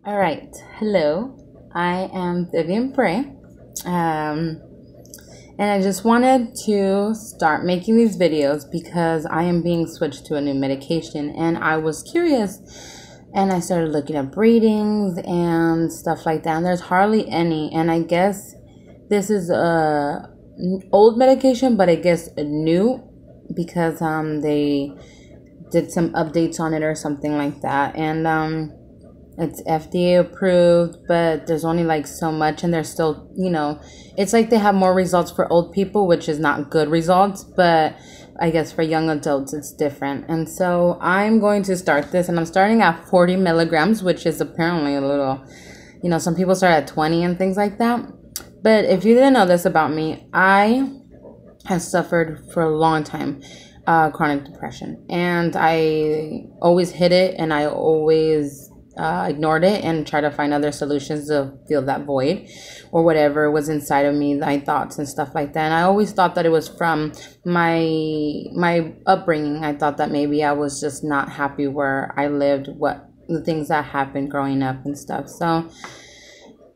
All right. Hello. I am Vivian Bray. Um, and I just wanted to start making these videos because I am being switched to a new medication and I was curious and I started looking up ratings and stuff like that. And there's hardly any. And I guess this is a old medication, but I guess a new because they did some updates on it or something like that. And it's FDA approved, but there's only like so much, and there's still, it's like they have more results for old people, which is not good results, but I guess for young adults it's different. And so I'm going to start this, and I'm starting at 40 milligrams, which is apparently a little, some people start at 20 and things like that. But if you didn't know this about me, I have suffered for a long time chronic depression, and I always hid it, and I always ignored it and try to find other solutions to fill that void or whatever was inside of me, my thoughts and stuff like that. And I always thought that it was from my upbringing. I thought that maybe I was just not happy where I lived, what the things that happened growing up and stuff. So,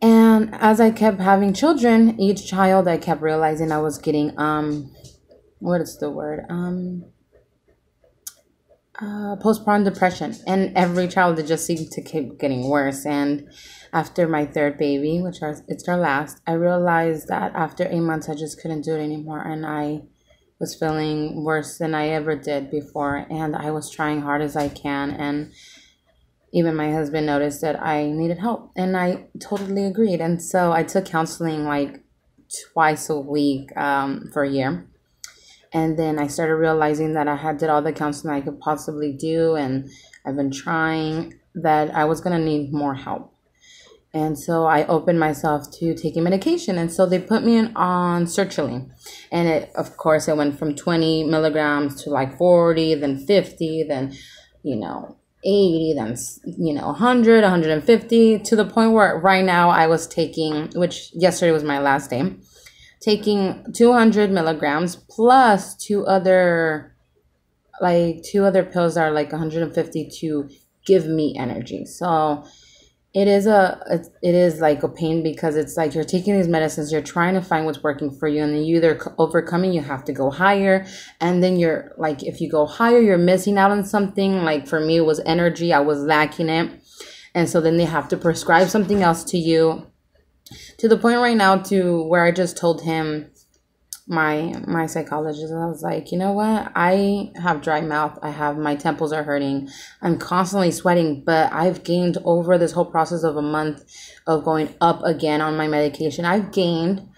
and as I kept having children, each child, I kept realizing I was getting what is the word, postpartum depression, and every child, it just seemed to keep getting worse. And after my third baby, it's our last, I realized that after 8 months I just couldn't do it anymore, and I was feeling worse than I ever did before, and I was trying hard as I can, and even my husband noticed that I needed help, and I totally agreed. And so I took counseling like twice a week for a year. And then I started realizing that I had did all the counseling I could possibly do, and I've been trying, that I was going to need more help. And so I opened myself to taking medication. And so they put me on sertraline. And of course, it went from 20 milligrams to like 40, then 50, then, 80, then, 100, 150, to the point where right now I was taking, which yesterday was my last day, taking 200 milligrams plus two other pills that are like 150 to give me energy. So it is like a pain, because it's like you're taking these medicines, you're trying to find what's working for you, and then you either overcoming, you have to go higher, and then you're like, if you go higher, you're missing out on something. Like for me, it was energy, I was lacking it, and so then they have to prescribe something else to you. To the point right now to where I just told him, my psychologist, I was like, you know what? I have dry mouth. My temples are hurting. I'm constantly sweating, but I've gained over this whole process of a month of going up again on my medication. I've gained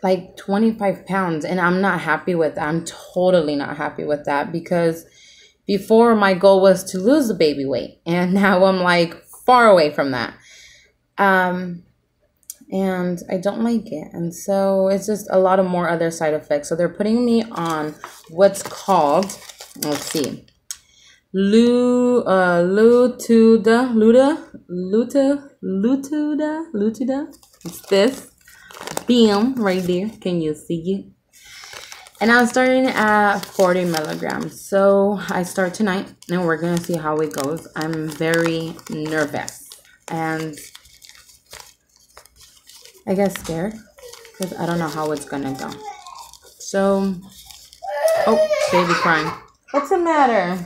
like 25 pounds, and I'm not happy with that. I'm totally not happy with that, because before my goal was to lose the baby weight, and now I'm like far away from that. And I don't like it. And so it's just a lot of more other side effects. So they're putting me on what's called, let's see, Latuda. It's this. Bam, right there. Can you see it? And I'm starting at 40 milligrams. So I start tonight, and we're going to see how it goes. I'm very nervous, and I get scared because I don't know how it's gonna go. So, oh, baby crying. What's the matter?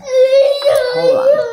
Hold on.